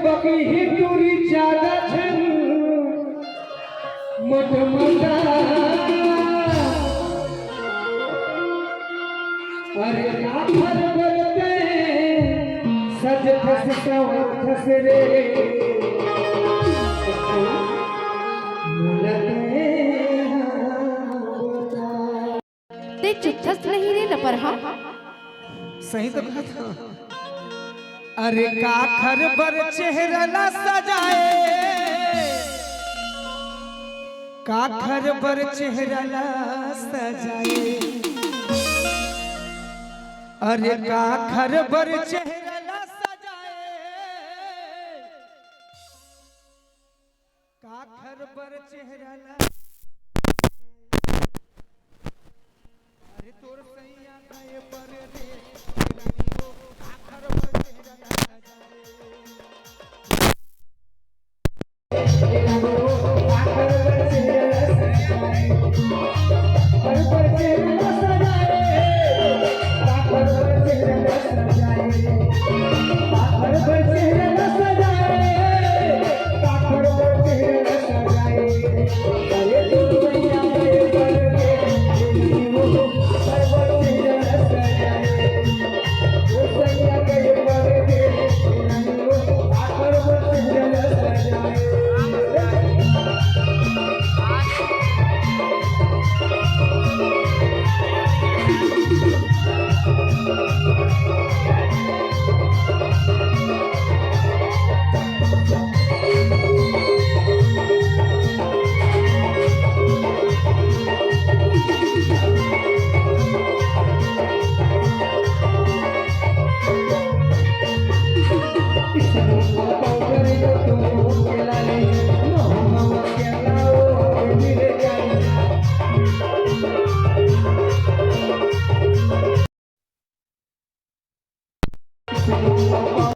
बकी ही दूरी ज्यादा छन मोट मोटा अरे आखर बरते सज खस रे ते चिट्ठस नहीं रे लपरहा सही तो कहा था। अरे काखर बर चेहरा न सजाए काखर बर चेहरा न सजाए अरे काखर बर चेहरा न सजाए काखर बर चेहरा न अरे तोर सैया गए पर रे रानियो काखर बर चेहरा न सजाए काखर बर चेहरा न सजाए पर चेहरा न सजाए काखर बर चेहरा न सजाए काखर बर चेहरा न सजाए काखर बर चेहरा न सजाए अरे तू सैया गए पर रे रानियो काखर बर चेहरा न सजाए तू सैया गए पर रे रानियो काखर बर चेहरा न सजाए Oh